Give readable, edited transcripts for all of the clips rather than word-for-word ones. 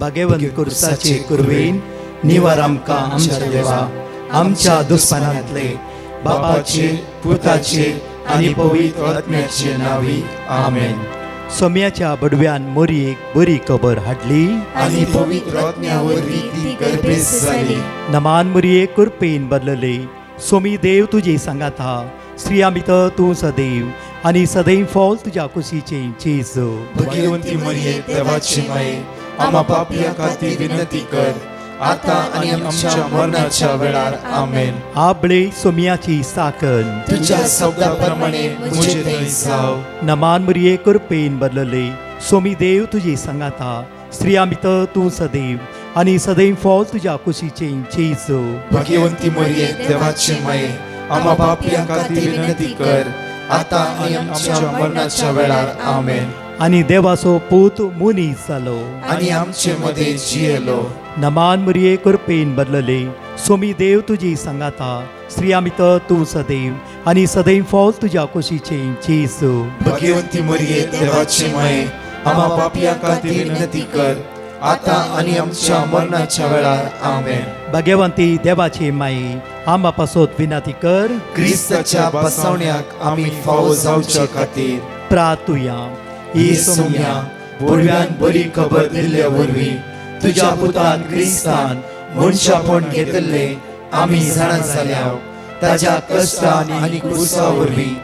भाग्यवंत कुर्साचे कुरवेन निवार आमकां आमच्या देवा आमच्या दुस्मनांतले बापाचे पुताचे आनी पवित्र आत्म्याचे नावी आमेन. सोम्याच्या बडव्यान मोरयेक बरी खबर हाडली आनी पवित्र आत्म्यावरवी ती गर्भेस जाली. नमान मोरये कुरपेन बदलले. सोमी देव तुजे सांगात हा. स्त्रिया भितर तूं सदैव आनी सदैव फॉल तुज्या कुशीचे जेजू. भाग्यवंती मरिये देवाची माये आम्हा पापियां खातीर विनंती कर आता आनी आमच्या मरणाच्या वेळार आमेन. आबळे सोम्याची साकन तुझ्या शब्दाप्रमाणे मुझे थंय जाव. नमान मोरये कुरपेन बदलले. सोमी देव तुजे सांगात हा. स्त्रिया भितर तूं सदैव आनी सदैव फॉल तुज्या कुशीचे जेजू. भाग्यवंती मरिये देवाची माये आम्हा पापियां खातीर विनंती कर आता आनी आमच्या मरणाच्या वेळार आमेन. आनी देवाचो पूत मुनीस जालो. आनी आमचे मध्ये जियेलो. नमान मोरये कुरपेन बदलले. सोमी देव तुजी सांगात हा. स्त्रिया भितर तूं सदैव आनी सदैव फॉल तुज्या कुशीचे जेजू. भाग्यवंती मरिये देवाची माये आम्हा पापियां खातीर विनंती कर आता आनी आमच्या मरणाच्या वेळार आमेन. भाग्यवंती देवाचे माये आंबा पासोत विनंती कर. क्रिस्ताच्या बसवण्याक आमी फावो जावच्या खातीर प्रार्थुया. ही सोम्या बडव्यान बरी खबर दिल्ल्या वरवीं तुज्या पुतान क्रिस्तान मनशापण घेतले आमी जाणा जाल्याव ताज्या कश्टान आनी क्रुसा वरवीं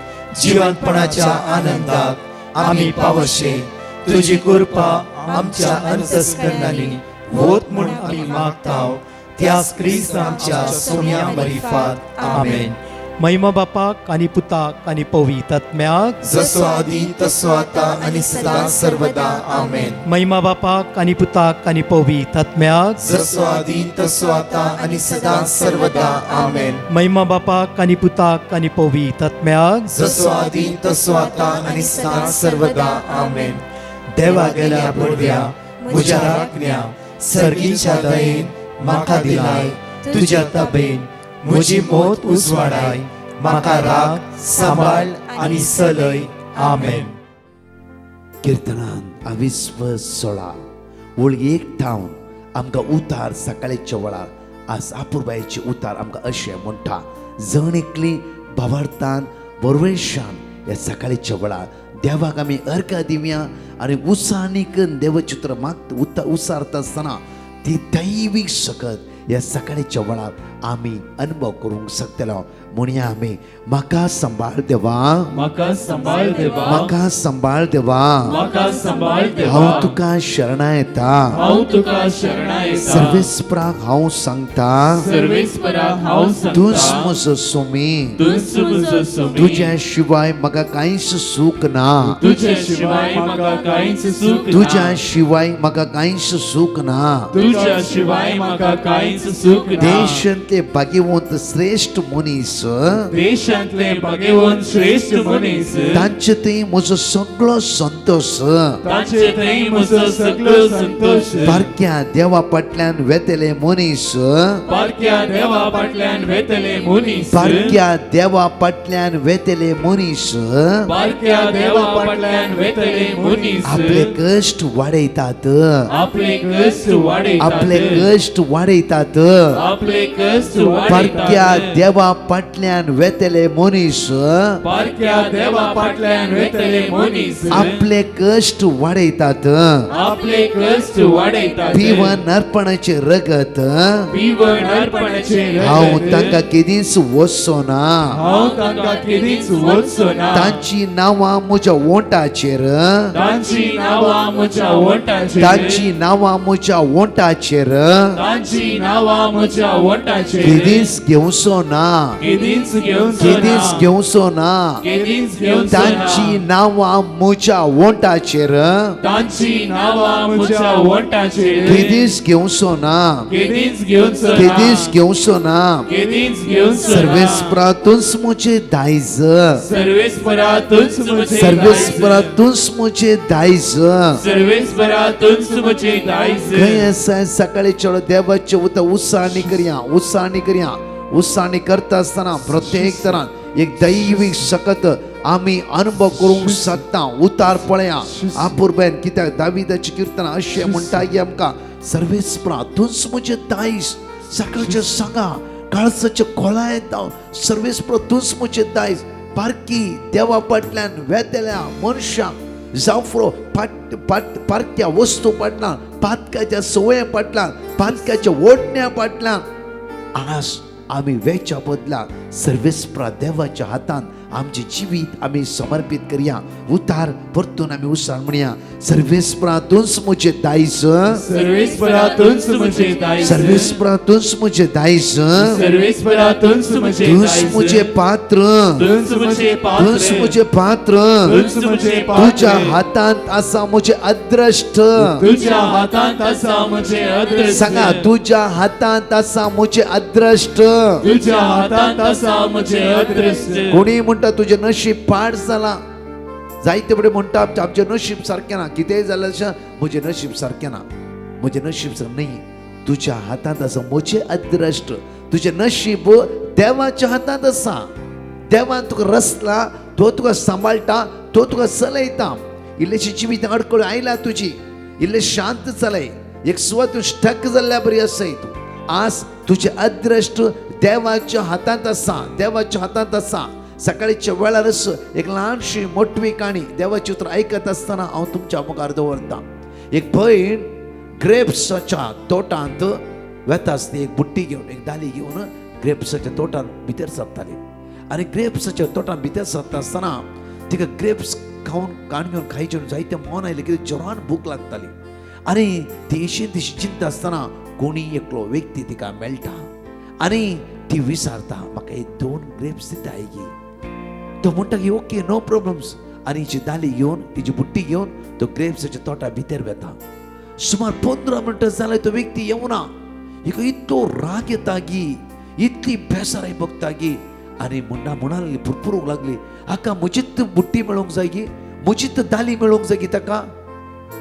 जिवंतपणाच्या आनंदाक आमी पावशे. तुजी कृपा आमच्या अंतस्करणांनी होत म्हूण आमी मागताव त्याच क्रिस्तांच्या सोम्या मरिफात आमेन. महिमा बापाक आनी पुताक आनी पवित्र आत्म्याक जसो आदी तसो आता आनी सदां सर्वदा आमेन. महिमा बापाक आनी पुताक आनी पवित्र आत्म्याक जसो आदी तसो आता आनी सदां सर्वदा आमेन. महिमा बापाक आनी पुताक आनी पवित्र आत्म्याक जसो आदी तसो आता आनी सदां सर्वदा आमेन. देवा गेल्या बडव्या म्हज्या राखण्या सर्गीच्या दयेन म्हाका दिलाय तुज्या ताबेन म्हजी मोत उजवाडाय म्हाका राख सांबाळ आनी चलय आमेन. कीर्तनान 22:16 वळगी एक ठावन आमकां उतार सकाळच्या वेळार आज आपुरबायेचे उतार आमकां अशें म्हणटा. जण एकली भावार्थान बरवेशान ह्या सकाळच्या वेळार देवाक आमी अर्घ दिवया आनी उसानीक देवचित्र माग उसारता आसतना ती दैवीक सकत ह्या सकाळच्या वेळार आमी अनुभव करूंक शकतलो. म्हणया आमी म्हाका सांबाळ देवा म्हाका सांबाळ देवा म्हाका सांबाळ देवा म्हाका सांबाळ देवा हांव तुका शरणा येता. हांव तुका शरणा येता. सर्वेस्पराक हांव सांगता सर्वेस्पराक हांव सांगता तूंच म्हजो सोमी. तूंच म्हजो सोमी. तुज्या शिवाय म्हाका कांयच सूख ना. तुझ्या शिवाय म्हाका कांयच सूख ना. तुज्या शिवाय म्हाका कांयच सूख ना. तुझ्या शिवाय म्हाका कांयच सूख ना. देशांतले भाग्यवंत श्रेष्ठ मनीस देशांतले भाग्यवंत श्रेष्ठ मनीस तांचे थंय म्हजो सगळो संतोष तांचे थंय म्हजो सगळो संतोष. बारक्या देवा फाटल्यान वेतले मनीस बारक्या देवा फाटल्यान वेतले मनीस बारक्या देवा फाटल्यान वेतले मनीस बारक्या देवा फाटल्यान वेतले मनीस आपले कश्ट वाडयतात. आपले कष्ट वाडयतात. आपले कश्ट वाडयतात. आपले कष्ट बारक्या वाडयतात. देवा फाटल्यान वेतले मनीस बारक्या देवा फाटल्यान वेतले मनीस आपले कश्ट वाडयतात. आपले कष्ट वाडयतात. पिवन अर्पणाचे रगत पिवण अर्पणाचे हांव रगत तांकां केदीच वचचो ना. हांव तांकां केदीच वचचो ना. तांची नांवां म्हज्या ओंटाचेर तांची नांवां म्हज्या ओंटाचेर तांची नांवां म्हज्या ओंटाचेर तांची नांवां म्हज्या ओंटाचेर केदीच घेवचो ना. केदीच घेवचो केदीच ना. घेवचो ना. केदीच घेवचो तांची ना. नांवां म्हज्या ओंटाचेर तांची नांवां म्हज्या ओंटाचेर केदीच घेवचो ना. केदीच घेवचो ना. केदीच घेवचो ना. केदीच घेवचो ना. सर्वेस्परा तूंच म्हजें दायज. सर्वेस्परा तूंच म्हजें सर्वेस्परा दायज. तूंच म्हजें दायज. सर्वेस्परा तूंच म्हजें दायज. खंय आसा सकाळी चलो देवाचे उत उत्साहानी करया उत्साहानी करया. उत्साहानी करता आसतना प्रत्येक तरान एक दैवीक सकत आम्ही अनुभव करूंक शकता उतार पळया आपुरबेन कित्याक दाविदाची कीर्तना अशें म्हणटा की आमकां सर्वेस्परा तूंच म्हजें दायज सकाळचें सांगा काळसाचे खोला येता सर्वेस्परा तूंच म्हजें दायज पारकी देवा फाटल्यान वेतेल्या मनशाक जावं फुरो पारक्या वस्तू फाटल्यान पातकाच्या सवये फाटल्यान पातकाच्या ओडण्या फाटल्यान आज आम्ही वेच्या बदला सर्वेस्परा देवाच्या हातान आमचे जीवित आम्ही समर्पित करूया उतार परतून आम्ही उसार म्हणया सर्वेस्परा तूंच म्हजें दायज सर्वेस्परा तूंच म्हजें दायज सर्वेस्परा तूंच म्हजें दायज सर्वेस्परा तूंच म्हजें तूंच दायज म्हजें पात्र तूंच म्हजें तूंच पात्र म्हजें पात्र तूंच म्हजें तुझ्या पात्र हातांत आसा म्हजें अद्रश्ट तुझ्या हातांत आसा म्हजें अदृश्ट सांगा तुझ्या हातांत आसा म्हजें अद्रश्ट तुझ्या हातांत आसा म्हजें अदृश्ट कोणी म्हणटा तुझें नशीब पाड जाला जायते बडे म्हणटा आमचें नशीब सारकें ना कितेंय जाल्यार अशें म्हजें नशीब सारकें ना म्हजें नशीब सारकें न्ही तुज्या हातांत आसा म्हजें अद्रश्ट तुजें नशीब देवाच्या हातांत आसा देवान तुका रचला तो तुका सांबाळटा तो तुका चलयता इल्लेशी जिवीत अडकळ आयला तुजी इल्ले शांत चलय एक सुवात तूं स्टक जाल्ल्या बरी आसय तूं आज तुजें अद्रश्ट देवाच्या हातांत आसा देवाच्या हातांत आसा सकाळीच्या वेळारच एक ल्हानशी मोठवी काणी देवाची उतर ऐकत असताना हांव तुमच्या मुखार दवरता एक भयण ग्रेप्साच्या तोटांत वेता आसली एक बुट्टी घेवन एक दाली घेवन ग्रेप्साच्या तोटान भितर सरताली आनी ग्रेप्साच्या तोटान भितर सरता आसतना तिका ग्रेप्स खावन काण घेवन खायचे जायते मन आयले कितें जोरान भूक लागताली आनी ती इशीन दिशी चिंता आसतना कोणी एकलो व्यक्ती तिका मेळटा आनी ती विचारता म्हाका एक 2 ग्रेप्स दिता आयगी तो म्हणटा की ओके नो प्रॉब्लम्स आनी हिची दाली घेवन तिची बुट्टी घेवन तो ग्रेप्साच्या तोटा भितर वेता सुमार 15 मिनटां जाले तो व्यक्ती येवना हिका इतलो राग येता गी इतली बेसाराय बघता गी आनी म्हणा लागली फुरफुरूंक लागली हाका म्हजीच बुट्टी मेळोंक जाय गी म्हजीच दाली मेळोंक जाय गी ताका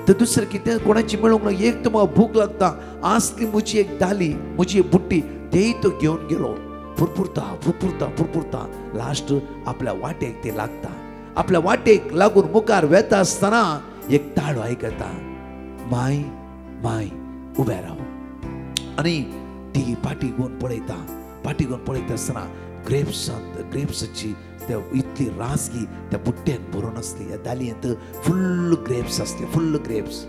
तर दुसरें कितें कोणाची मेळोंक ना एक तर म्हाका भूक लागता आसली म्हजी एक दाली म्हजी एक बुट्टी तेय तो घेवन गेलो फुरफुरता लास्ट आपल्या वाटेक ते लागता आपल्या वाटेक लागून मुखार वेता आसतना एक ताळो आयकता माय माय उबे राव आनी ती फाटी घेवन पळयता आसतना ग्रेप्साची इतली रासगी त्या बुट्ट्यान भरून आसली ह्या दालयेंत फुल्ल ग्रेप्स आसले फुल्ल ग्रेप्स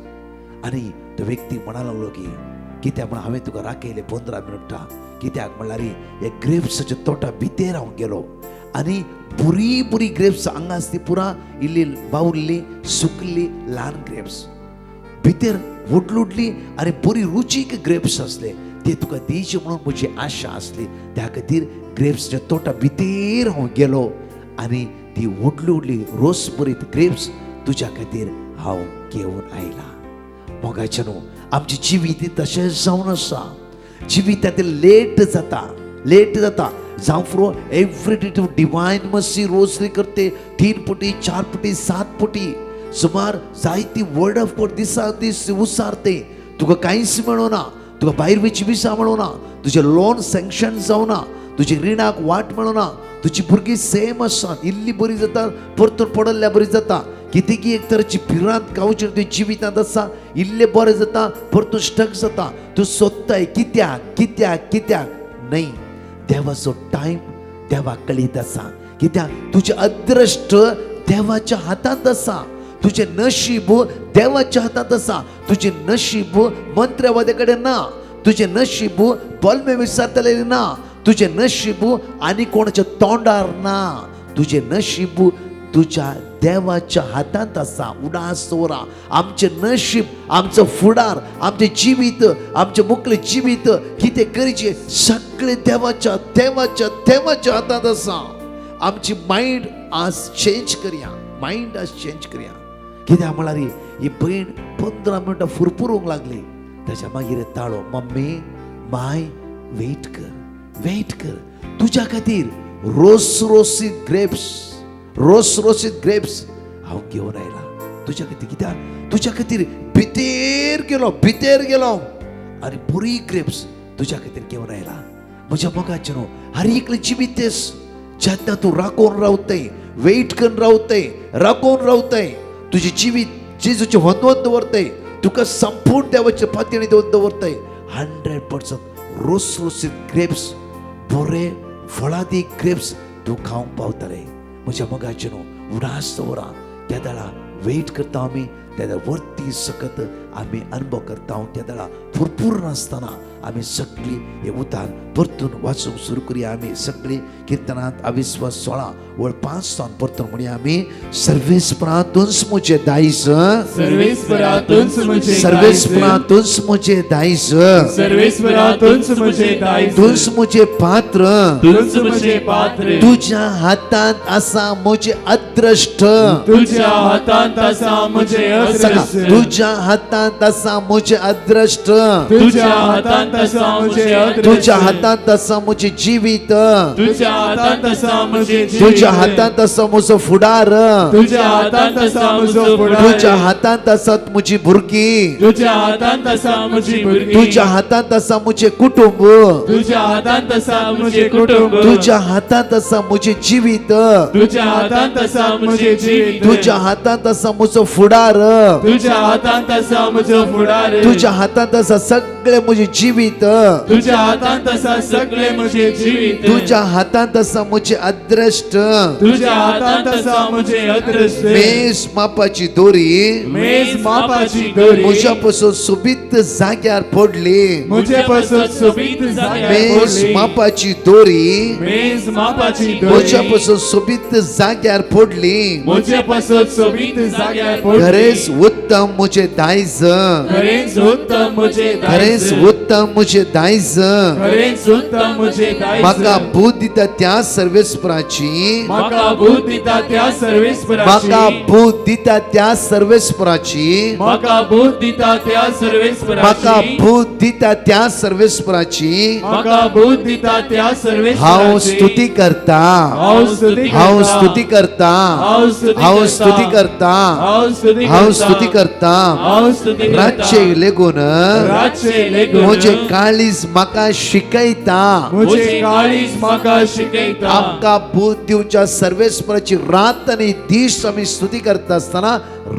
आनी तो व्यक्ती म्हणा लागलो की कित्याक म्हण हांवें तुका राखयले 15 मिनटां कित्याक म्हणल्यार हे ग्रेप्साच्या तोटा भितर हांव गेलो आनी बरी ग्रेप्स हांगा आसली पुरा इल्ली बावल्ली सुकल्ली ल्हान ग्रेप्स भितर व्हडली आनी बरी रुचीक ग्रेप्स आसले ते तुका दिवचे म्हणून म्हजी आशा आसली त्या खातीर ग्रेप्सच्या तोटा भितर हांव गेलो आनी ती व्हडली रोस भरीत ग्रेप्स तुज्या खातीर हांव घेवन आयला मोगाचे न्हू आमची जिवीत तशें जावन आसा जिवितांत लेट जाता जावं फुरो एवरी डे तूं डिवायन मसी रोजरी करते 3 पुटी 4 पुटी 7 पुटी सुमार जायती वर्ड ऑफ गॉड दिसा दीस उसारते तुका कांयच मेळोना तुका भायर वयची विसा मेळोना तुजें लोन सँक्शन जावना तुजी रिणाक वाट मेळोना तुजी भुरगीं सेम आसात इल्ली बरी जाता परतून पडल्या बरी जाता कितें की एक तरेची भिरांत गांवची तुवें जिवितांत आसा इल्लें बरें जाता परतून स्टक जाता तूं सोदताय कित्याक न्हय देवाचो टायम देवाक कळीत आसा कित्याक तुजें अदृश्ट देवाच्या हातांत आसा तुजें नशीब देवाच्या हातांत आसा तुजें नशीब मंत्र्यावादे कडेन ना तुजें नशीब बल्मे विचारतले ना तुजें नशीब आनी कोणाच्या तोंडार ना तुजें नशीब तुझ्या देवाच्या हातांत आसा उडास दवरा आमचें नशीब आमचो फुडार आमचें जिवीत आमचें मुखलें जिवीत कितें करचें सगळें देवाच्या हातांत आसा आमची मायंड आज चेंज करया कित्याक म्हळ्यार ही भयण 15 मिनटां फुरफुरूंक लागली ताच्या मागीर ताळो मम्मी माय वेट कर तुज्या खातीर रोसीत ग्रेप्स हांव घेवन आयला तुज्या खातीर कित्याक तुज्या खातीर भितर गेलो आनी बरी ग्रेप्स तुज्या खातीर घेवन आयला म्हज्या मोगाचे न्हू हर एकले जिवीत जेन्ना तूं राखून रावतय, वेट करून रावतय, राखून रावतय, तुझे जिवीत जेजूचे वंदवत दवरतय, तुका संपूर्ण देवाचे पातळी देऊन दवरतय. 100% रोसरोसीत ग्रेप्स, बरे फळादी ग्रेप्स तूं खावंक पावतले. म्हज्या मोगाचे न्हू, उडास दवरा. त्या दाळा वेट करता आमी, त्या दाळा वर्ती सकत आमी अनुभव करता. त्या दाळा भरपूर नासतना आमी सगळी हे उतार परतून वाचूंक सुरू करुया. आमी सगळी किर्तनांत अविश्वास 16 वळ 5 तान परतून म्हणया आमी. सर्वेस्परांतूंच म्हजे दायज, सर्वेस्परांतूंच म्हजे सर्वेस्परांतूंच म्हजे दायज, सर्वेस्परांतूंच म्हजे दायज, तूंच म्हजे पात्र, तूंच म्हजे पात्र, तुज्या हातांत आसा म्हजे अद्रश्ट, तुज्या हातांत आसा म्हजे सांगा, अद्रश्ट, तुज्या हातांत आसा म्हजे अद्रश्ट, तुज्या हातांत आसा म्हजे अद्रश्ट, तुज्या हातांत आसा म्हजे जिवीत, तुज्या हातांत आसा म्हजे जीव, तुज्या हातांत आसा म्हजो फुडार, तुज्या हातांत आसा म्हजो फुडार, तुज्या हातांत आसात म्हजी भुरगीं, तुज्या हातांत आसा म्हजी भुरगीं, तुज्या हातांत आसा म्हजे कुटुंब, तुज्या हातांत आसा म्हजे कुटुंब, तुज्या हातांत आसा म्हजे जिवीत, तुज्या हातांत आसा म्हजे जीव, तुज्या हातांत आसा म्हजो फुडार, तुज्या हातांत आसा म्हजो फुडार, तुज्या हातांत आसा सगळे म्हजे जिवीत, तुज्या हातांत आसा सगळे म्हजे जीवित, तुज्या हातांत आसा म्हजे अद्रश्ट. तुज्या हातांत आसा म्हजे अद्रश्ट, मेज मापाची दोरी मेज मापाची दोरी म्हज्या पासून सोबीत जाग्यार पडली. म्हजे पासून सोबीत जाग्यार मेज पडली, मापाची दोरी मेज मापाची म्हज्या दोरी पासून सोबीत जाग्यार पडली. म्हजे पासून सोबीत जाग्यार पडली, खरेच उत्तम म्हजे दायज, खरेंच उत्तम म्हजे खरेच दायज, उत्तम म्हजे दायज. खरेंच उत्तम म्हजे दायज, म्हाका बूद दिता त्या सर्वेस्पराची, म्हाका बूद दिता त्या सर्वेस्पराची, म्हाका बूद दिता त्या सर्वेस्पराची, म्हाका बूद दिता त्या म्हाका सर्वेस्पराची, बूद दिता त्या सर्वेस्पराची. म्हाका बूद दिता त्या हांव सर्वेस्पराची, स्तुती करता, हांव स्तुती हांव करता, स्तुती करता, हांव स्तुती हांव करता, स्तुती करता, हांव स्तुती हांव करता, स्तुती करता. हांव स्तुती करता, रातचे लेगून रातचे लेगून म्हजे काळीज म्हाका शिकयता. म्हजे काळीज म्हाका शिकयता. आमकां बूद दिवच्या सर्वेस्पराची रात आनी दीस आमी स्तुती करता आसतना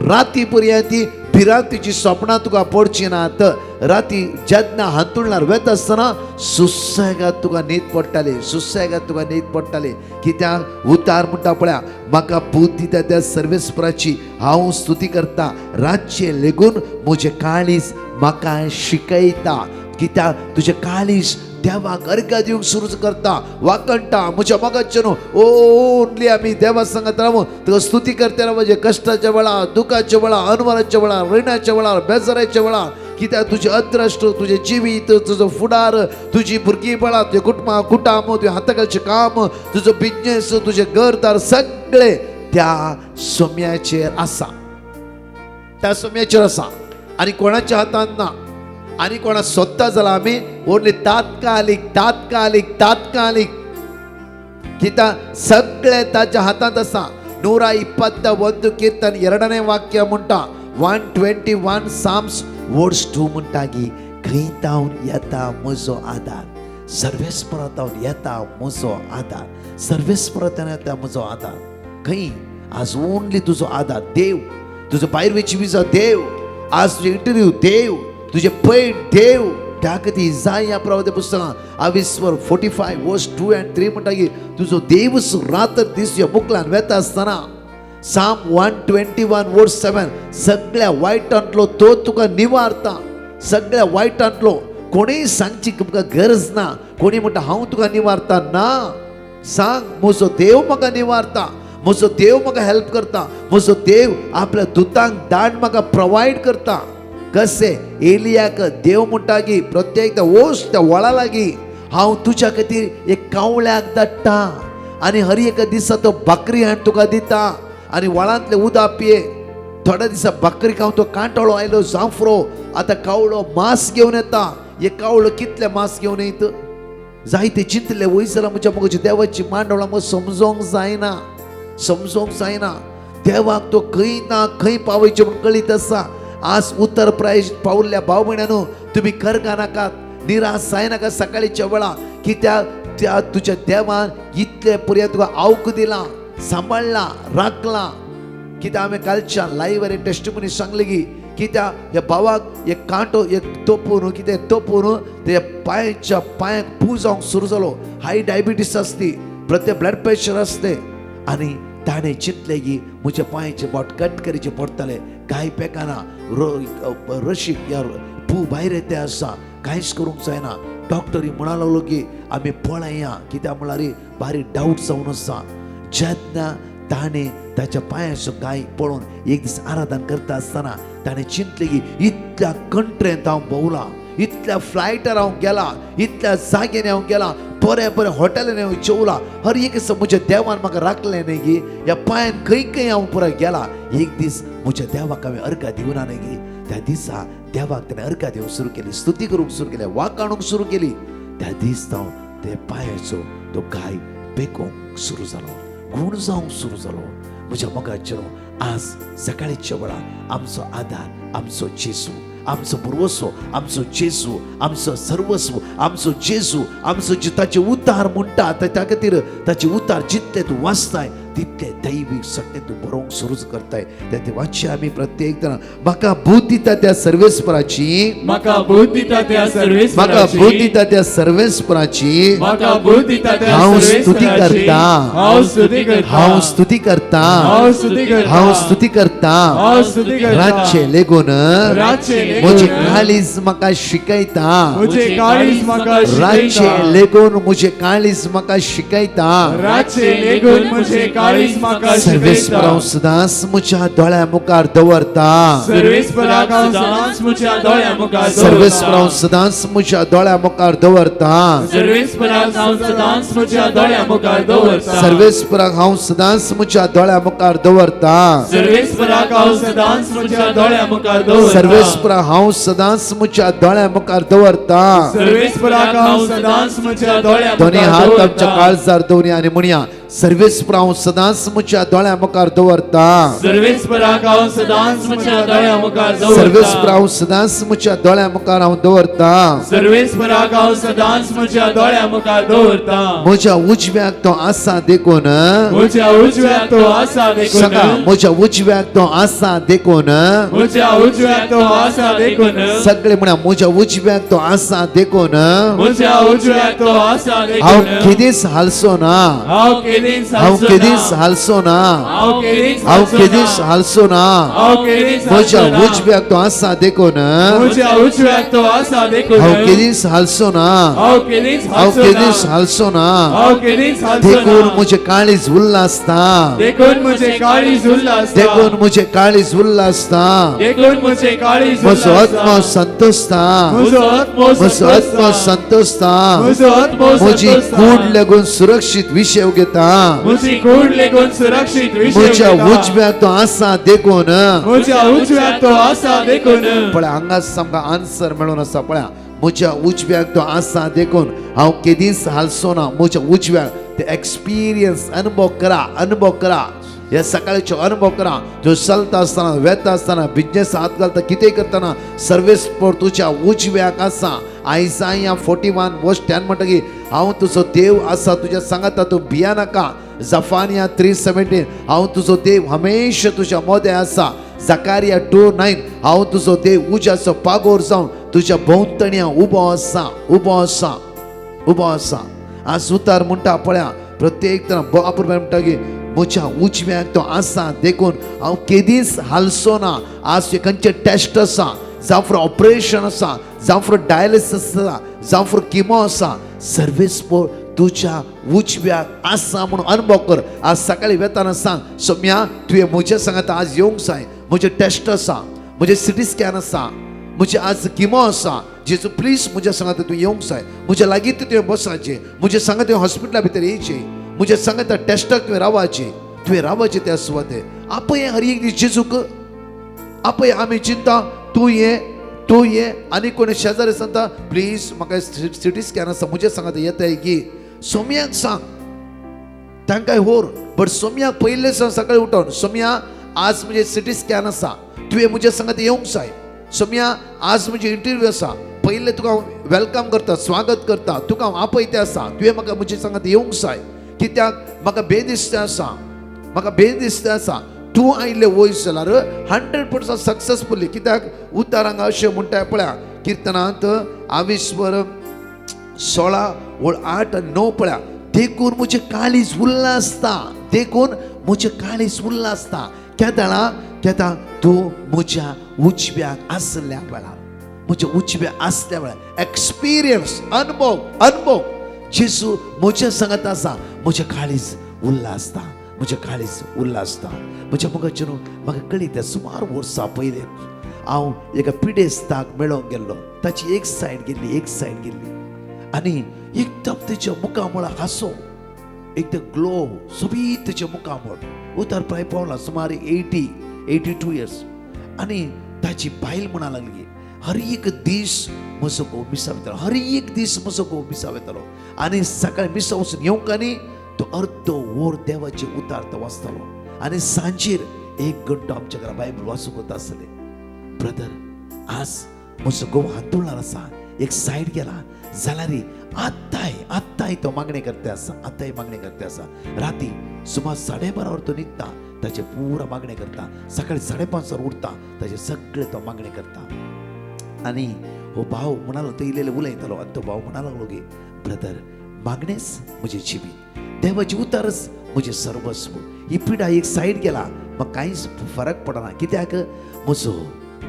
राती पर्यंत भिरांतीची स्वप्नां तुका पडची नात. राती जेन्ना हांतुरणार वेता आसतना सुसेगाद तुका न्हीद पडटाली, सुसेगाद तुका न्हीद पडटाली. कित्याक उतार म्हणटा पळया, म्हाका बूद दिता त्या सर्वेस्पराची हांव स्तुती करता. रातचे लेगून म्हजे काळीज म्हाका शिकयता. कित्याक तुजे काळीज देवाक अर्घ दिवंक सुरू करता, वाकणटा. म्हज्या मोगाचे न्हू, ओनली आमी देवा सांगत रावूं, तुका स्तुती करता म्हणजे कश्टाच्या वेळार, दुखाच्या वेळार, अनवराच्या वेळार, रिणाच्या वेळार, बेजाराच्या वेळार. कित्याक तुजे अद्रश्ट, तुजे जिवीत, तुजो फुडार, तुजी भुरगीं बळां, तुजे कुटुंब, तुजे हाताखालचें काम, तुजो बिझनेस, तुजे घरदार सगळे त्या सोम्याचेर आसा, त्या सोम्याचेर आसा. आनी कोणाच्या हातांत ना. आनी कोणा सोदता जाल्यार आमी ओन्ली तात्कालीक तात्कालीक तात्कालीक, कित्याक सगळे ताच्या हातांत आसा. 121 कीर्तन 2 वाक्य म्हणटा, 121 साम्स वर्स 2 म्हणटा की खंयतावन येता म्हजो आदार, सर्वेस्परांतावन येता म्हजो आदार, सर्वेस्परांतावन येता म्हजो आदार. खंय आज ओन्ली तुजो आदार देव. तुजो भायर वेची विजा देव, आज तुजे इंटरव्यू देव, तुझे पैठ देव. त्या खातीर जाय या प्रवाद पुस्तकां अविस्वर 45 वर्स 2 and 3 म्हणटा की तुजो देवच रात्र दीस ह्या मुखल्यान वेता आसतना. साम 121 वर्स 7 सगळ्या वायटांतलो तो तुका निवारता. सगळ्या वायटांतलो कोणीय सांगची तुमकां गरज ना. कोणी म्हणटा हांव तुका निवारता ना, सांग म्हजो देव म्हाका निवारता, म्हजो देव म्हाका हेल्प करता, म्हजो देव आपल्या दुतांक दाण म्हाका प्रोवायड करता. कसे एलियाक देव म्हणटा की प्रत्येक वोस त्या वळा लागी हांव तुज्या खातीर एक कावळ्याक धाडटा आनी हर एक दिसा तो बकरी हाड तुका दिता आनी वळांतले उदक पिये. थोड्या दिसा बकरीक हांव तो कांटोळो आयलो जांफरो, आतां कावळो मांस घेवन येता. हे कावळो कितले मांस घेवन येत जायते चिंतले वय जाल्यार म्हज्या मोगाची देवाची मांडोळां म्हाका समजोंक जायना, समजोंक जायना. देवाक तो खंय ना खंय पावयचे म्हूण कळीत आसा. आज उत्तर प्रदेश पावल्ल्या भाव भयणांनो, तुम्ही कर्गा नाकात, निराश जायनाका सकाळीच्या वेळा. कित्याक त्या तुझ्या देवान इतले पर्यंत तुका आवक दिला, सांभाळला, राखला. कित्याक आमी कालच्या लाईव्ह एक टेस्टिमोनी सांगले की कित्याक ह्या भावाक एक कांटो एक तोपून कितें तोपून ते पांयाक पू जावंक सुरू जालो. हाय डायबिटीस असती, प्रत्येक ब्लड प्रेशर असते, आणि ताणें चिंतले की म्हज्या पांयाचे बोट कट करचे पडटले. कांय पेकाना, रशीक या पू भायर येते आसा, कांयच करूंक जायना. डॉक्टरी म्हणा लागलो की आमी पळया, कित्याक म्हळ्यार बारीक डाऊट जावन आसा. जेन्ना ताणें ताच्या पांयाचो गाय पळोवन एक दीस आराधन करता आसतना ताणें चिंतलें की इतल्या कंट्रेंत हांव भोंवला, इतल्या फ्लायटार हांव गेला, इतल्या जाग्यानी हांव गेला, बरे बरे हॉटेलांनी हांव जेवला, हर एक दिसा म्हज्या देवान म्हाका राखलें न्ही गी. ह्या पांयान खंय खंय हांव पुरो गेला. एक दीस म्हज्या देवाक हांवें अर्घ दिवना न्ही गी. त्या दिसा देवाक ताणें अर्घ दिवंक सुरू केली, स्तुती करूंक सुरू केली, वाक आणूंक सुरू केली. त्या दीस हांव ते पांयाचो तो गाय पेकोवंक सुरू जालो, गुण जावंक सुरू जालो. म्हज्या मोगाचेर आज सकाळीच्या वेळार आमचो आधार, आमचो जेजू, आमचो पुरवसो, आमचो जेजू, आमचो सर्वस्व, आमचो जेजू, आमचो ताचे उतार म्हणटा. त्या खातीर ताचे उतार जितले तूं वाचताय तितले दैवीक सत्य तूं बरोवंक सुरू करताय. ते वाचचे आमी प्रत्येक जाण. म्हाका बोध दिता त्या सर्वेस्पराची, म्हाका बोध दिता त्या म्हाका सर्वेस्पराची, बोध दिता त्या सर्वेस्पराची म्हाका बोध दिता त्या हांव स्तुती सर्वेस्पराची. करता, हांव स्तुती करता, हांव स्तुती करता, हांव स्तुती करता, हांव स्तुती करता. हांव स्तुती करता. रातचे लेगून रातचे लेगून म्हजे काळीज म्हाका शिकयता, म्हजे काळीज म्हाका रातचे शिकयता, लेगून म्हजे काळीज म्हाका शिकयता. रातचे लेगून म्हजे काळीज म्हाका सर्वेस्पराव शिकयता. सदांच म्हज्या दोळ्या मुखार दवरता, सर्वेस्पराक हांव सदांच म्हज्या दोळ्या मुखार सर्वेस्पराव दवरता. सदांच म्हज्या दोळ्या मुखार दवरता. सर्वेस्पराक हांव सदांच म्हज्या दोळ्या मुखार दवरता. सर्वेस्पराक हांव सदांच म्हज्या दोळ्या मुखार दवरता. सर्वेस्पराक हांव सदांच म्हज्या दोळ्या मुखार दवरता. सर्वेस्पराक हांव सदांच म्हज्या दोळ्या मुखार दवरता. सर्वेस्पराक हांव सदांच म्हज्या दोळ्या दोन्ही मुखार हात आमच्या दवरता. काळजार दवरी आणि म्हणया सर्वेस्पराक हांव सदांच म्हज्या दोळ्या मुखार दवरता. सर्वेस्पराक हांव सदांच म्हज्या दोळ्या मुखार दवरता. सर्वेस्पराक हांव सदांच म्हज्या दोळ्या मुखार हांव दवरता. सर्वेस्पराक हांव सदांच म्हज्या दोळ्या मुखार दवरता. म्हज्या उजव्याक तो आसा देखून, म्हज्या उजव्याक तो आसा देखून, सांगा म्हज्या उजव्याक तो आसा देखून, म्हज्या उजव्याक तो आसा देखून, सगळे म्हणा म्हज्या उजव्याक तो आसा देखून, म्हज्या उजव्याक तो आसा हांव देखून, केदीस हालसो ना, हांव केदीस हांव हालसो केदीस ना, हालसो ना, हांव केदीस हांव हालसो केदीस ना, हालसो ना. हांव केदीस म्हज्या हालसो ना, उजव्याक तो आसा देखून, म्हज्या उजव्याक तो आसा देखून, हांव केदीस हालसो ना, हांव केदीस हांव हालसो केदीस ना, हालसो ना. हांव केदीस हालसो देखून ना. म्हजे काळीज उल्लासता, देखून म्हजे काळीज उल्लासता, देखून म्हजे काळीज उल्लासता. देखून म्हजे काळीज म्हजो उल्लासता, आत्मा संतोषता, म्हजो आत्मो म्हजो आत्मा संतोषता, संतोषता. म्हजो आत्मो म्हजी संतोषता, कूड लागून सुरक्षीत विषय घेता. म्हजी कूड लेगून सुरक्षीत विषय म्हज्या घेता. उजव्याक तो आसा देखून, म्हज्या उजव्याक तो आसा देखून, पळय हांगा सामका आन्सर मेळून आसा. पळया म्हज्या उजव्याक तो आसा देखून हांव केदीस हालसो ना. म्हज्या उजव्याक ते एक्सपिरियन्स अनुभव करा, अनुभव करा. हे सकाळचे अनुभव करा. तूं चलता आसतना, वेता आसतना, बिझनेस हात घालता, कितेंय करतना सर्वेस तुज्या उजव्याक आसा. आयसाया 41:10 म्हणटा की हांव तुजो देव आसा, तुज्या सांगाता तूं भिया नाका. जफानिया 3:17 हांव तुजो देव हमेशा तुज्या मोदें आसा. जकारिया 2:9 हांव तुजो देव उज्याचो पागोर जावन तुज्या भोंवतण्या उबो आसा, उबो आसा, उबो आसा. आज उतार म्हणटा पळया प्रत्येक जाण बापूर म्हणटा की म्हज्या उजव्याक तो आसा देखून हांव केदीस हालसो ना. आज खंयचे टेस्ट आसा, जावं फॉर ऑपरेशन आसा, जावं फॉर डायलिसीस आसा, जावं फॉर किमो आसा, सर्वेस्पोर तुज्या उजव्याक आसा म्हणून अनुभव कर. आज सकाळी वेताना सांग सोम्या तुवें म्हज्या सांगात आज येवंक जाय. म्हजे टेस्ट आसा, म्हजे सिटी स्कॅन आसा, म्हजे आज किमो आसा. जेजू प्लीज म्हज्या सांगात तूं येवंक जाय. म्हज्या लागीं तुवें बसाचें, म्हज्या सांगात तुवें हॉस्पिटला भितर येयचें, म्हज्या सांगात टेस्टाक तुवें रावचें त्या सुवातेर. आपय हर एक दीस जेजूक आपय आमी चिंता तूं ये आनी कोणी शेजारी सांगता प्लीज म्हाका सिटी स्कॅन आसा, म्हज्या सांगात येताय की सोम्याक सांग तांकां व्हर. बट सोम्याक पयले सांग सकाळी उठोन सोम्या आज म्हजे सिटी स्कॅन आसा, तुवें म्हज्या सांगात येवंक जाय. सोम्या आज म्हजी इंटरव्यू आसा, पयले तुका वेलकम करता, स्वागत करता. तुका आपयते आसा, तुवें म्हाका म्हजे सांगात येवंक जाय. कित्याक म्हाका बेदिसतें आसा, म्हाका बेदिसतें आसा. तूं आयिल्लें वयस जाल्यार 100% सक्सेसफुली. कित्याक उतारांक अशें म्हणटाय पळया किर्तनांत 22:16-8-9 पळया. देखून म्हजें काळीज उल्लासता, देखून म्हजें काळीज उल्लासता. केदां तूं म्हज्या उजव्याक आसल्या वेळार, म्हज्या उजव्या आसल्या वेळार एक्सपिरियन्स, अनुभव जेजू म्हज्या सांगात आसा. म्हजें काळीज उल्लासता, म्हजें काळीज उल्लासता. म्हज्या मोगाचेर म्हाका कळिता सुमार वर्सां पयलीं हांव एका पिडेस्ताक मेळोंक गेल्लो. ताची एक सायड गेल्ली आनी एकदम तेच्या मुखामळ हांसो, एकदम ग्लो सोबीत तेचे मुखामळ. उतार प्राय पावला सुमार 82 इयर्स. आनी ताची बायल म्हणा लागली, हर एक दीस म्हजो घोव मिसाव येतालो, हर एक दीस म्हजो घोव मिसाव येतालो. आनी सकाळी मिसाव वचून येवंक आनी तो अर्दो वर देवाचे उतार तो वाचतालो. आनी सांजेर 1 घंटो आमच्या घरा बायबल वाचूंक वता आसले. ब्रदर, आज म्हजो घोव हांतुरणार आसा, एक सायड गेला जाल्यार आत्ताय तो मागणी करते आसा, राती सुमार 12:30 तो न्हिदता, ताचे पुरा मागणी करता. सकाळी 5:30 उठता, ताचे सगळे तो मागणी करता. आनी हो भाव म्हणालो, तो इल्लेले उलयतालो आनी तो भाव म्हणा लागलो की ब्रदर, मागणेच म्हजें जिवीत, देवाची उतारच म्हजें सर्वस्व. ही पिडा एक सायड गेला, म्हाका कांयच फरक पडना. कित्याक म्हजो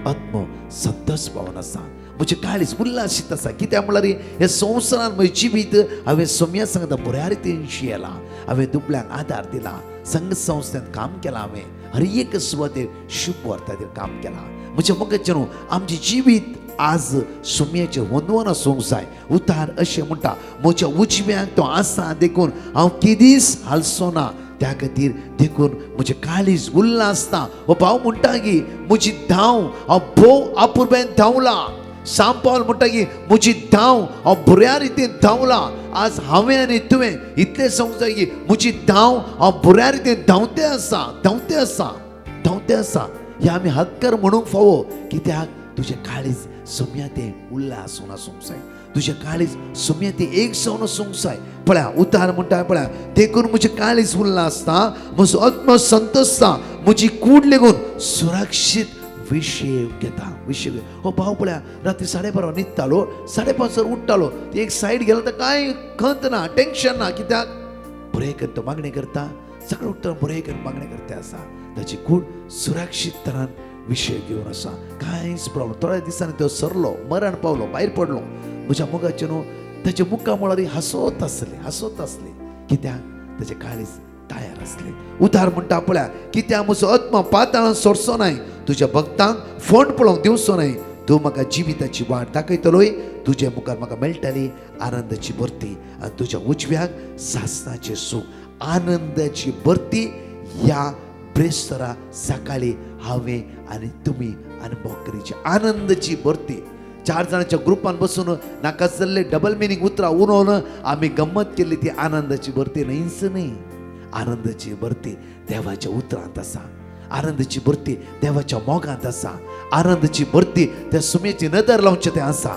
आत्मो संतोश पावन आसा, म्हजें काळीज उल्लासीत आसा. कित्याक म्हळ्यार हे संवसारांत म्हजें जिवीत हांवें सोम्या सांगता बऱ्या रितीन जियेलां. हांवें दुबळ्यांक आदार दिला, संघ संस्थेंत काम केलां, हांवें हर एक सुवातेर शुभ वार्ताचेर काम केलां. म्हज्या मोगाचेर आमचें जिवीत आज सोम्याचें वंदवन आसूंक जाय. उतार अशें म्हणटा, म्हज्या उजव्याक तो आसा देखून हांव केदीस हालसो ना. त्या खातीर देखून म्हजें काळीज उल्लासता. हो भाव म्हणटा की म्हजी धांव हांव भोव आपुरबेन धांवला. सांत पावल म्हणटा की म्हजी धांव हांव बऱ्या रितीन धांवला. आज हांवें आनी तुवें इतलें सांगूंक जाय की म्हजी धांव हांव बऱ्या रितीन धांवते आसा. हे आमी हक्कर म्हणूंक फावो. कित्याक तुजें काळीज सोम्या तें उल्लासून आसूंक जाय, तुजें काळीज सोम्या तें एक जावन आसूंक जाय. पळया उतार म्हणटा पळया, देखून म्हजें काळीज उल्लासता, म्हजो आत्मो संतोषता, म्हजी कूड लेगून सुरक्षीत विशेव घेता. हो भाव पळया रात्री 12:30 न्हिदतालो, 5:30 उठतालो. ती एक सायड गेलो तर कांय खंत ना, टेन्शन ना. कित्याक बरें करून तो मागणी करता, सकाळीं उठता बरें करून मागणी करता आसा. ताची कूड सुरक्षीत तरान विशय घेवन आसा, कांयच प्रॉब्लम. थोड्या दिसांनी तो सरलो, मरण पावलो, भायर पडलो. म्हज्या मोगाचेर ताचे मुखा म्हळ्यार हांसोत आसले. कित्याक ताचे काळीज तयार आसले. उतार म्हणटा पळया, कित्याक म्हजो आत्मा पाताळांत सोडचो न्हय, तुज्या भक्तांक फोंड पळोवंक दिवचो न्हय. तूं म्हाका जिविताची वाट दाखयतलोय, तुजे मुखार म्हाका मेळटली आनंदाची भरती, आनी तुज्या उजव्याक सासणाचें सूख. आनंदाची भरती ह्या ब्रेस्तरा सकाळी हांवें आनी तुमी अनुभव करीचे. आनंदाची भरती. 4 जाणांच्या ग्रुपान बसून नाका जाल्ले डबल मिनींग उतरां उलोवन आमी गंमत केल्ली ती आनंदाची भरती न्ही. आनंदाची भरती देवाच्या उतरांत आसा, आनंदाची भरती देवाच्या मोगांत आसा, आनंदाची भरती त्या सुमेची नदर लावचे तें आसा.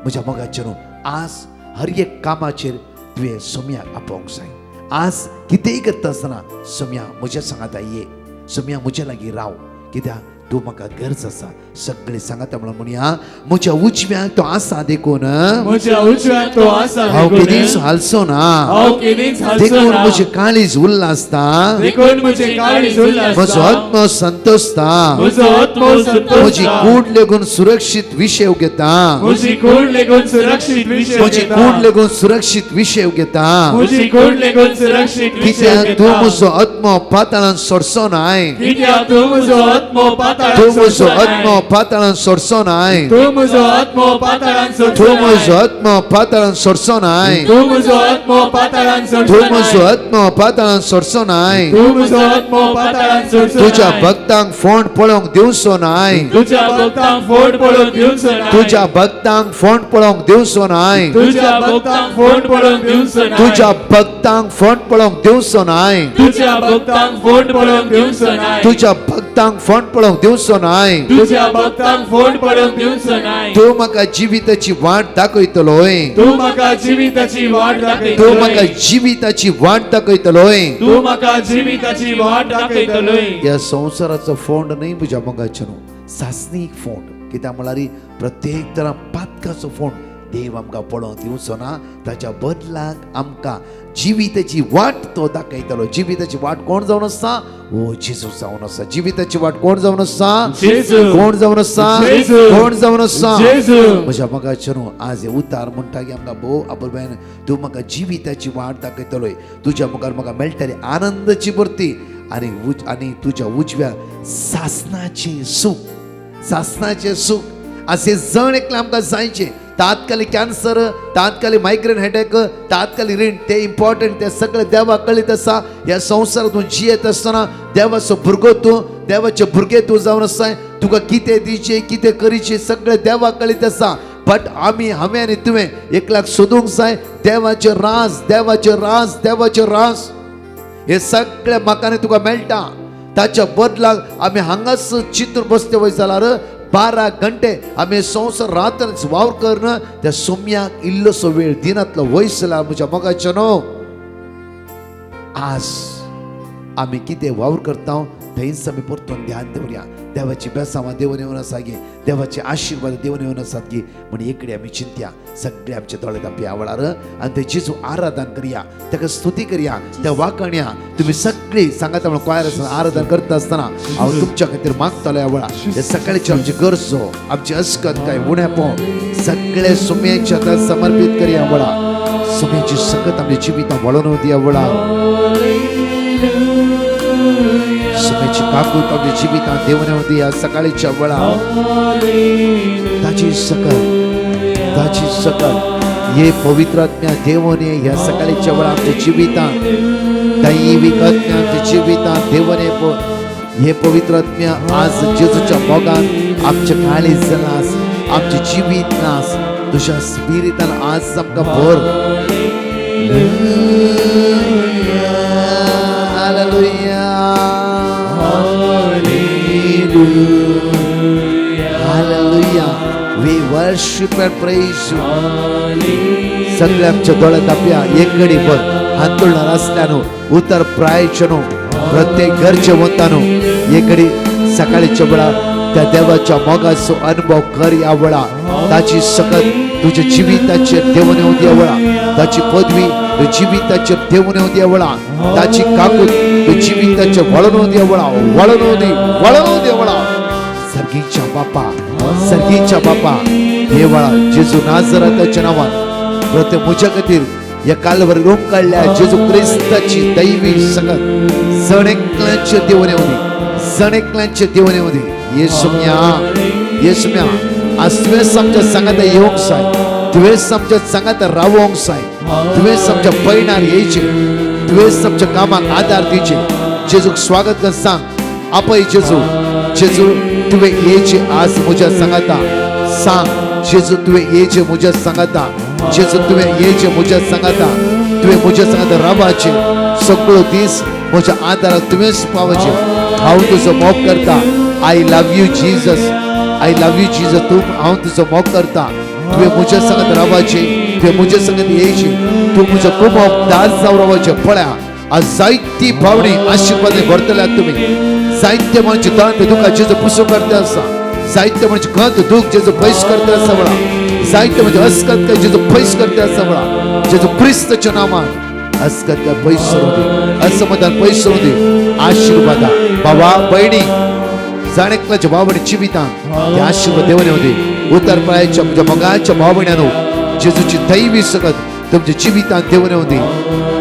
म्हज्या मोगाचेर आज हर एक कामाचेर तुवें सोम्याक आपोवंक जाय. आज कितेंय करता आसतना सोम्या म्हज्या सांगात ये, सोम्या म्हज्या लागीं राव. कित्याक तूं म्हाका गरज आसा. सगळीं सांगात म्हणून म्हणया, म्हज्या उजव्याक तो आसा देखून हांव केदींच हालसो ना. देखून म्हजें काळीज उल्लासता, म्हजो आत्मो संतोषता, म्हजी कूड लेगून सुरक्षीत विशय घेता, म्हजी कूड लेगून सुरक्षीत विशय घेता. कित्याक तूं म्हजो आत्मो पाताळांत सोडचो न्हय, तूं म्हजो आत्मो पाताळांत सोडचो न्हय, तूं म्हजो आत्मो पाताळांत सोडचो न्हय, तूं म्हजो आत्मो पाताळांत सोडचो न्हय. तुज्या भक्तांक फोंड पळोवंक दिवचो न्हय, तुज्या भक्तांक फोंड पळोवंक दिवचो न्हय, तुज्या भक्तांक फोंड पळोवंक दिवचो न्हय, तुज्या भक्तांक फोंड पळोवंक दिवचो न्हय. भक्तांक फोंड पळोवंक दिवचो नाय. तुझ्या भक्तांक फोंड पळोवंक दिवचो नाय. तुझ्या भक्तांक फोंड पळोवंक दिवचो नाय. तू म्हाका जिविताची वाट दाखयतलोय. तू म्हाका जिविताची वाट तू म्हाका दाखयतलोय. जिविताची वाट दाखयतलोय. तू म्हाका जिविताची वाट दाखयतलोय. या संसाराचो फोंड न्ही म्हज्या मोगाचो न्हू, सासणीक फोंड. कित्याक म्हळ्यार प्रत्येक तरा पातकाचो फोंड देव आमकां पळोवंक दिवचो ना. ताच्या बदलाक आमकां जिविताची वाट तो दाखयतलो. जिविताची वाट कोण जावन आसा? ओ जेजू जावन आसा. जिविताची वाट कोण जावन आसा? जेजू. कोण जावन आसा? जेजू. कोण जावन आसा? जेजू. म्हज्या मोगाचो न्हू, आज हे उतार म्हणटा की आमकां भोव आपुरबायन तूं म्हाका जिविताची वाट दाखयतलोय. तुज्या मुखार म्हाका मेळटली आनंदाची भरती आनी तुज्या उजव्या सासणाचें सूख. सासणाचें सूख असे जण एकले आमकां जायचे. तात्कालिक कॅन्सर, तात्कालिक मायग्रेन हेडेक, तात्कालिक रीण ते इम्पॉर्टंट. ते सगळे देवाक कळीत आसा. ह्या संवसारांत जियेत आसतना देवाचो भुरगो तूं, देवाचे भुरगे तूं जावन आसाय. तुका कितें दिवचें, कितें करीचें सगळें देवाक कळीत आसा. बट हांवें आनी तुवें एकल्याक सोदूंक जाय देवाचे राज, देवाचे राज, देवाचे राज. हे सगळे म्हाका आनी तुका मेळटा. ताच्या बदलाक आमी हांगाच चित्र बसते वय जाल्यार 12 घंटे आमी संवसार रातच वावर करना. त्या सोम्याक इल्लोसो वेळ दिनातलो वयस जाल्यार म्हज्या मोगाचो न्हू. आज आमी कितें वावर करता थंयच आमी परतून ध्यान दवरया. देवाची बेसांवां देवन येवन आसा गे, देवाचे आशिर्वाद देवन येवन आसात गे म्हण एकडे आमी चिंतया. सगळे आमचे दोळे धांपया वेळार आनी ते जेजू आराधन करया, ताका स्तुती करया, त्या वाकण्या तुम्ही सगळी सांगाता म्हणून क्वायर आसतना आराधन करता आसतना हांव तुमच्या खातीर मागतलो. ह्या वेळार हे सकाळचे आमची गरजो, आमची अस्कत काय उणेपण सगळे सुम्याच्या हातात समर्पित करया. वेळार सुम्याची संगत आमच्या जिवितांत वळोवन दिया. वेळार सुम्याची काकूत आमच्या जिवितांत देवन येवन दिया. सकाळीच्या वेळार ताची सकत ये पवित्र आत्म्या देवन ये. ह्या सकाळीच्या वेळार आमच्या जिवितांत दैविक आत्म्या आमच्या जिवितांत देवन ये. हे पवित्र आत्म्या आज जेजूच्या मोगान आमच्या काळीज नास, आमचे जिवीत नास. तुझ्या स्पिरितान आज आमकां भर. Hallelujah, hallelujah. We worship and praise you. सगळे आमच्या दोळ्यात धांपया. एक घडी भर हांतुळणार असल्यानो उतर प्रायचनो प्रत्येक गरजे वतानो एक घडी सकाळीच्या वेळा त्या देवाच्या मोगाचो अनुभव कर. या वेळा ताची सकत तुझ्या जिविताचेर देवन येवन दिया. वेळा ताची पदवी तुझ्या जिविताचेर देवन येवन दिया. वेळा ताची काकूत तुझ्या जिविताचेर वळोवन दिया. वेळा वळोवन दिया. वेळा सर्गीच्या बापा, सर्गीच्या बापा हे वेळा जेजू नाजराताच्या नावान प्रत्येक म्हज्या खातीर या कालवर रोम काढल्या जेजू क्रिस्ताची दैवी संगत सणेकल्यांचे देवन येवन दी, सणेकल्यांचे देवन येवन दी. येसुम्या, येसुम्या आज तुवेंच आमच्या सांगात येवंक जाय, तुवेंच आमच्या सांगात रावोंक जाय, तुवेंच आमच्या पैणार येयचे, तुवेंच आमच्या कामाक आदार दिवचे. जेजूक स्वागत कर. सांग आपय जेजू, जेजू तुवें येयचे आज म्हज्या सांगाता. सांग जेजू तुवें येयचे म्हज्या सांगाता. जेजू तुवें येयचे म्हज्या सांगाता. तुवें म्हज्या सांगाता रावपाचे. सगळो दीस म्हज्या आदाराक तुवेंच पावचे. हांव तुजो मोग करता. I love you Jesus, I love you Jesus. तूं हांव तुजो मोग करता. तुवें म्हज्या सांगात रावपाचे, तुवें म्हज्या सांगात येयचे. तूं म्हजो कुमोग दास जावन रावपाचें. पळया आज जायती भावणी आशिर्वादांनी भरतल्यात तुमी. जायते मनचे दांत दुखा जेजू पुसू करते आसा. जायते म्हणजे गंत दुख जेजू पयस करते आसा. वेळा जायते म्हणजे अस्कत काय जेजू पयस करते आसा. वेळा जेजू क्रिस्ताच्या नामान अस्कत काय पयस करून दी, असमाधान पयस करून दी. आशिर्वादा भावा बहिणी जाणेकल्याच्या भावणी जिवितांत ते आशिर्वाद देवन येवं दी. उतर पायाच्या म्हज्या मोगाच्या भावण्यानो जेजूची दैवी सकत तुमच्या जिवितांत देवन येवं दी.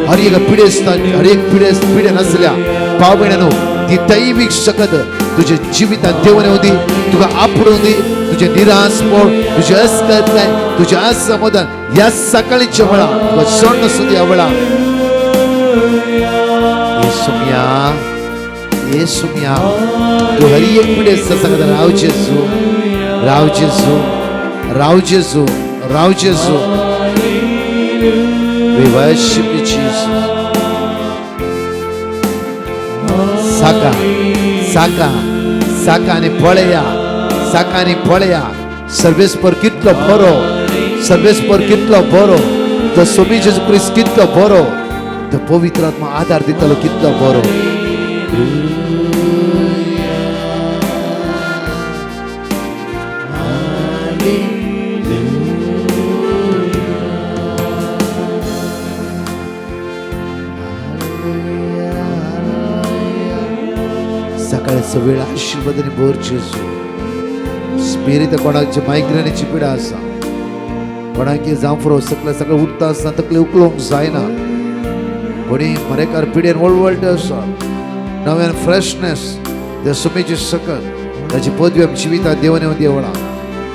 हर एक पिढे नसल्या भावण्यानो ती दैविक सकत तुझ्या जिवितांत देवन येवं दी. तुका आपडून दी. तुझे निराशपण, तुझे अस्कत काय, तुझे असमाधान या सकाळीच्या वेळा तुका सोडणं सुद्या वेळा. येसुम्या, येसुम्या तू हर एक पिढे सांगता राव जेजू, राव जेजू, राव जेजू, राव जेजू. We worship you, Jesus. साका साका साकाने पळया साकाने पळया सर्वेस पर कितलो बरो सर्वेस पर कितलो बरो तो स्वामी जेजू ख्रिस्त कितलो बरो तो पवित्र आत्मा आधार दितलो कितलो बरो सकाळचा वेळ आशीर्वादाने भर जेजू स्पिरिट कोणाची मायग्रेनची पिडा आसा कोणाकी जांफरो सगळं उठता आसता तकले उकलोंक जायना कोणी मरेकार पिडेन वळवळट आसा नव्यान फ्रेशनेस त्या सुमेची सकत ताची पदवी आमी जिवितात देवान देवळा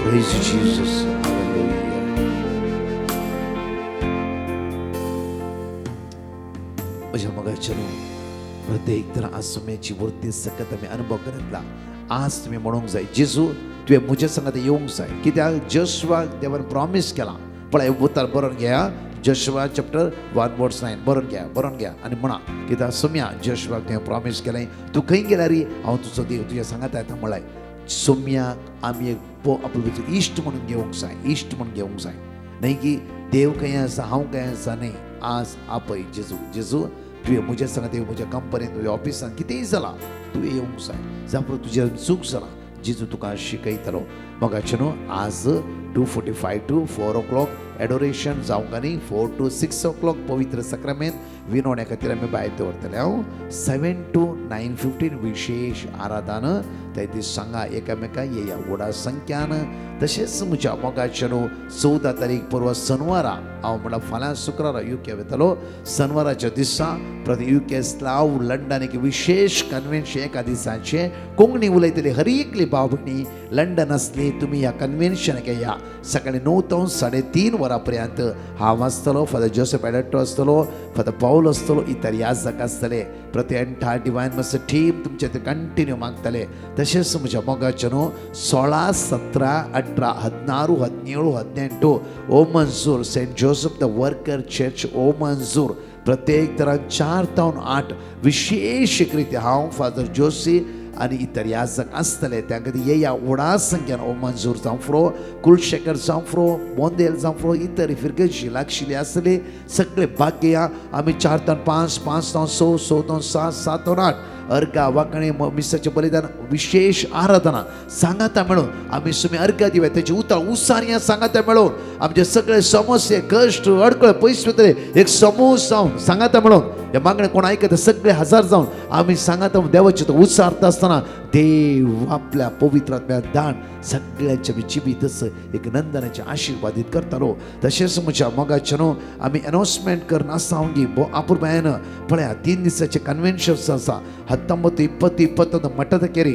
प्रेज जीसस म्हज्या मगाच्या प्रत्येक तर आज सुमेची वृत्ती सकत आमी अनुभव करतला आज तुम्ही म्हणूंक जाय जेजू तुवें म्हज्या संगात येवंक जाय कित्याक जोशुआ देवान प्रॉमिस केला पळय उतार बरोवन घ्या जोशुआ चॅप्टर 1:9 बरोवन घ्या आनी म्हणा कित्याक सोम्या जोशुआक तुवें प्रॉमिस केलें तूं खंय गेल्यार हांव तुजो देव तुज्या सांगात येता म्हळाय सोम्या आमी एक आपलो इश्ट म्हणून घेवंक जाय इश्ट म्हणून घेवंक जाय न्हय की देव खंय आसा हांव खंय आसा न्हय आज आपय जेजू तुवें म्हज्या सांगात म्हज्या कंपनीत तुज्या ऑफिसान कितेंय जाला तुवें येवंक जाय जावं तुजें चूक जाला जेजू तुका शिकयतलो मोगाचें न्हू आज 2:45 to 4 o'clock एडोरेशन जावंक आनी 4 to 6 o'clock पवित्र सक्रामेंत विनोवण्या खातीर आमी भायर दवरतले हांव 7 to 9:15 विशेष आराधन ते दीस सांगा एकामेका येया व्हडा संख्यान तशेंच म्हज्या मोगाचें न्हू 14 तारीख परवा शनवारा हांव म्हणल्यार फाल्यां शुक्रारा UK वयतलो शनवाराच्या दिसा प्रति UK स्लाव लंडन एक विशेष कन्वेन्शन एका दिसाचें कोंकणी उलयतली हर एकली भाव भयणी लंडन आसली तुमी ह्या कन्वेन्शनाक या सकाळी 9 to 3:30 वरां पर्यंत हांव आसतलो फादर जोसेफ एडट्टो आसतलो फादर पाऊल आसतलो इतर याजक आसतले प्रति एंटायर डिवायन मास्टर टीम तुमचे ते कंटिन्यू मागतले तशेंच म्हज्या मोगाचें न्हू 16, 17, 18, 16, 17, 18 ओ मंजूर Saint Joseph the Worker church ओ मंजूर प्रत्येक तरान 4 to 8 विशेष रिती हांव फादर जोशी आनी इतर याजक आसतले त्या खातीर येया व्हडा संख्यान ओ मंजूर जावं कुलशेखर जावं मोंदेल जावं इतर फिरगेची लागशिल्ली आसतली सगळे भाग घेया आमी 4 to 5, 5 to 6, 6 to 7, 7 to 8 अर्घा वाकणे मिसाचे बलिदान विशेष आराधना सांगाता मेळून आमी सुमी अर्घा दिवया त्याची उताळ उसारिया सांगाता मेळून आमचे सगळे समस्ये कष्ट अडकळ पयस वतले एक समूह जावन सांगाता मेळून हे मागणे कोण ऐकत सगळे हजार जावन आमी सांगाता देवाचे तो उसारता असताना देव आपल्या पवित्र आत्म्यात दान सगळ्यांच्या जिबीत एक नंदनाचे आशीर्वादित करतालो तशेंच म्हज्या मोगाचें न्हू आमी अनाउन्समेंट करना सावंगी अपुर्बायन पळया 3 दिसाचे कन्वेन्शन्स आसा 19, 20, 21 मठद केरी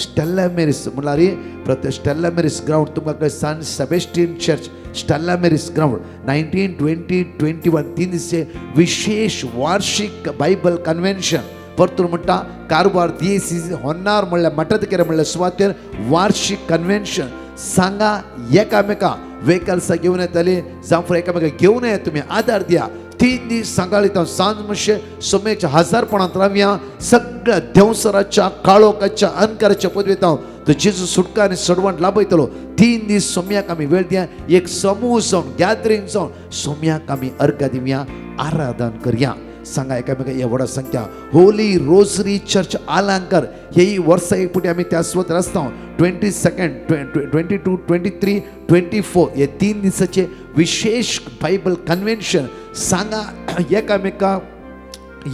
स्टेला मेरीस म्हळ्यार प्रत्येक स्टेला मेरीस ग्राउंड तुमकां San Sebastian church Stella Mary's ground 19, 20, 21 3 दिसे विशेष वार्षिक बायबल कन्वेन्शन परतूर म्हणटा कारवार DACC होन्नार म्हणल्यार मठद केरे म्हणल्यार सुवातेर वार्षिक कन्वेन्शन सांगा एकामेका वेहिकल्स घेवन येतले जावं एकामेका घेवन येया तुमी आदार दिया 3 दीस सांगाळीता सांज मातशे सोमेच्या हजारपणांत रावया सगळ्या देवसराच्या काळोखाच्या अंधकाराच्या पदवेत तो जेजू सुटका आनी सडवण लाभयतलो 3 दीस सोम्याक आमी वेळ दिया एक समूह जावन गॅदरींग जावन सोम्याक आमी अर्घ दिवया आराधन करया सांगा एकामेका हे व्हडा संख्या होली रोजरी चर्च आलांकर हेही वर्सा एक पुटी आमी त्या स्वत आसता 22nd, 22, 23, 24 हे 3 दिसाचे विशेष बायबल कन्वेन्शन सांगा एकामेका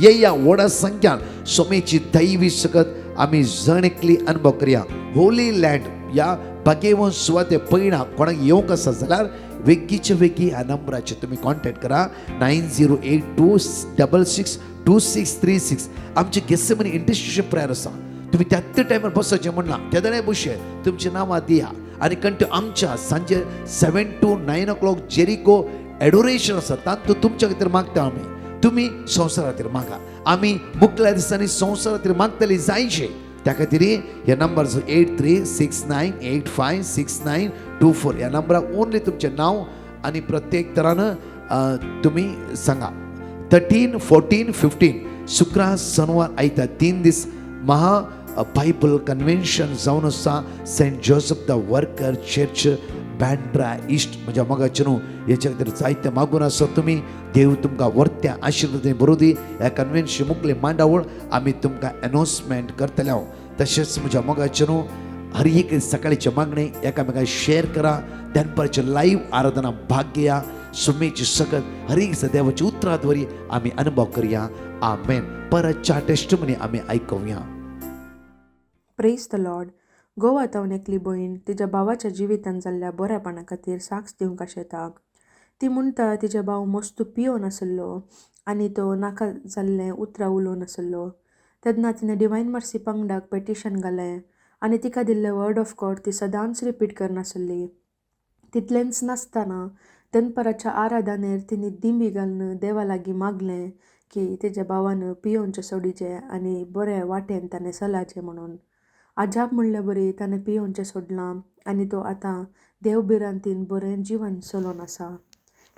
येया व्हडा संख्यान सोमेची दैवी सकत आमी जणेकली अनुभव करया होली लँड या बागेवन सुवाते पयणा कोणाक येवंक आसा जाल्यार वेगीचे वेगी ह्या नंबराचेर तुमी कॉन्टॅक्ट करा 9082662636 आमचे गेसेमनी इंटरसेशन प्रेयर आसा तुम्ही त्याच टायमार बसचे म्हणला त्या बशे तुमची नांवां दिया आनी कंटिन्यू आमच्या सांजे 7 to 9 o'clock जेरिको एडोरेशन आसा तातूंत तुमच्या खातीर मागता आमी तुम्ही संवसारा खातीर मागा आमी मुखल्या दिसांनी संवसारा खातीर मागतली जायचे त्या खातीर हे नंबर 8369856924 ह्या नंबराक ओनली तुमचे नाव आनी प्रत्येक तरान तुम्ही सांगा 13, 14, 15 शुक्रार शनवार आयतार 3 दीस बायबल कन्व्हेन्शन जावन आसा Saint Joseph the Worker Church Bandra East म्हणजे मगाचे न्हू हेच्या खातीर जायते मागून आसा तुमी. देव तुमकां व्हरत्या आशिर्वाद बरों दी. ह्या कन्व्हेन्शन मुखले मांडावळ आमी तुमकां अनाउन्समेंट करतले हांव. तशेंच म्हज्या मोगाचें न्हू हर एक सकाळीचे मागणे एकामेकांक शेअर करा. दनपारचे लाईव्ह आराधना भाग घेया. सुमेची सकत हर एक देवाची उतराद्वारी आमी अनुभव करूया. आमेन. परतच्या टेस्टमनी आमी आयकुया. Praise the Lord. गोवातावन एकली भयण तिच्या भावाच्या जिवितान जाल्ल्या बऱ्यापणा खातीर साक्ष दिवंक आशेता. ती म्हणटा तिच्या भाव मस्तू पियोन आसलो आनी तो नाका जाल्लें उतरां उलोवन आसलो. तेन्ना तिणें डिवायन मर्सी पंगडाक पेटिशन घालें आनी तिका दिल्ले वर्ड ऑफ गॉड ती सदांच रिपीट करनासली. तितलेंच नासतना दनपाराच्या आराधनेर तिणी दिंबी घालून देवा लागीं मागलें की तिच्या भावान पियोनचें सोडिचें आनी बरे वाटेन ताणें चलाचें म्हणून. आजाप म्हणले बरी ताणें पियोनचें सोडलां आनी तो आतां देवबिरांतीन बरें जिवन चलोवन आसा.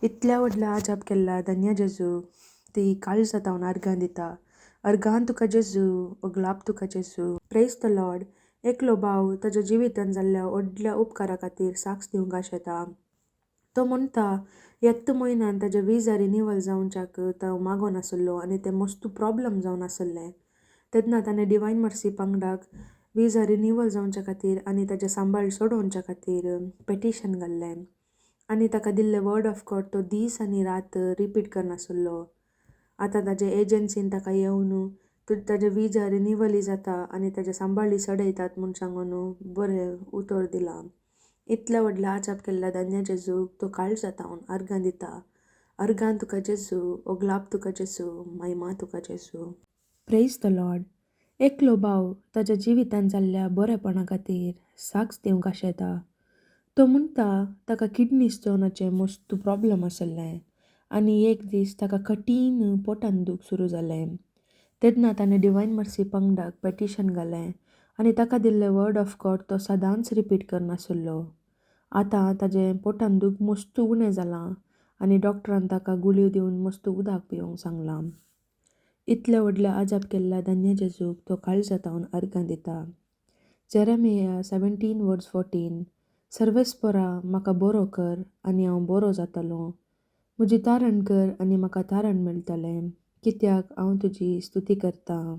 इतल्या व्हडल्या आजाप केल्ला धन्य जेजू. ती काळजां जावन अर्गां दिता. अर्गान तुका जेजू, ओगलाप तुका जेजू. Praise the Lord. एकलो भाव ताच्या जिवितान जाल्ल्या व्हडल्या उपकारा खातीर साक्ष दिवंक आशेता. तो म्हणटा येत्त म्हयन्यान ताजे विजा रिन्यूवल जावच्याक तो मागोन आसलो आनी ते मस्तू प्रॉब्लम जावन आसले. तेन्ना ताणें डिवायन मर्सी पंगडाक विजा रिन्यूवल जावच्या खातीर आनी ताजे सांबाळ सोडोवच्या खातीर पेटिशन घाल्लें आनी ताका दिल्ले वर्ड ऑफ गॉड तो दीस आनी रात रिपीट करनासलो. आतां ताजे एजन्सीन ताका येवन ताजे विजा रिन्यूवली जाता आनी ताजे सांबाळी सडयतात म्हूण सांगून बरें उतर दिलां. इतल्या व्हडल्या आजाप केल्ल्या धन्य जेजूक तो काळजां जावन अर्गां दिता. अर्गान तुका जेजू, ओगलाप तुका जेजू, महिमा तुका जेजू. Praise the Lord. एकलो भाव ताच्या जिवितान जाल्ल्या बरेपणा खातीर साक्ष दिवंक आशेता. तो म्हणटा ताका किडनी स्टोनाचें मस्तू प्रॉब्लम आसलें आनी एक दीस ताका कठीण पोटान दूख सुरू जालें. तेन्ना ताणें डिवायन मर्सी पंगडाक पेटिशन घालें आनी ताका दिल्ले वर्ड ऑफ गॉड तो सदांच रिपीट करनासलो. आतां ताजें पोटान दूख मस्तू उणें जालां आनी डॉक्टरान ताका गुळयो दिवन मस्तू उदक पिवंक सांगलां. इतल्या व्हडल्या आजाप केल्ल्या धन्य जेजूक तो काळजां जावन अर्गां दिता. जेरेमिया 17:14. सर्वेस्परा म्हाका बरो कर आनी हांव बरो जातलों. म्हजी तारण कर आनी म्हाका तारण मेळटलें, कित्याक हांव तुजी स्तुती करतां.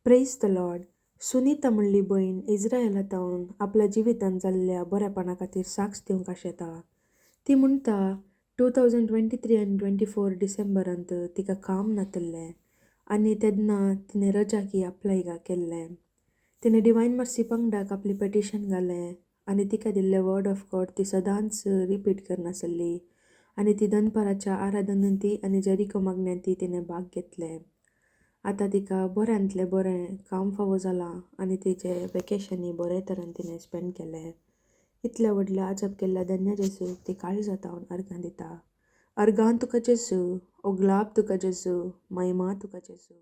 Praise the Lord. सुनीता म्हणली भयण इस्रायेलांतावन आपल्या जिवितान जाल्ल्या बरेपणा खातीर साक्ष दिवंक आशेता. ती म्हणटा 2023 आनी 24 डिसेंबरांत तिका काम नातल्लें आनी तेन्ना तिणें रजाकी अप्लाय केल्लें. तिणें डिवायन मर्सी पंगडाक आपली पेटिशन घालें आनी तिका दिल्ले वर्ड ऑफ गॉड ती सदांच रिपीट करनासली आनी ती दनपाराच्या आराधनांती आनी जेरिको मागण्यांती तिणें भाग घेतलें. आतां तिका बऱ्यांतलें बरें काम फावो जालां आनी तिचे वेकेशनी बरे तरेन तिणें स्पेंड केलें. इतल्या व्हडल्या आजाप केल्ल्या धन्य जेजूक ती काळजां जावन अर्गां दिता. अर्गान तुका जेजू, ओगलाप तुका जेजू, महिमा तुका जेजू.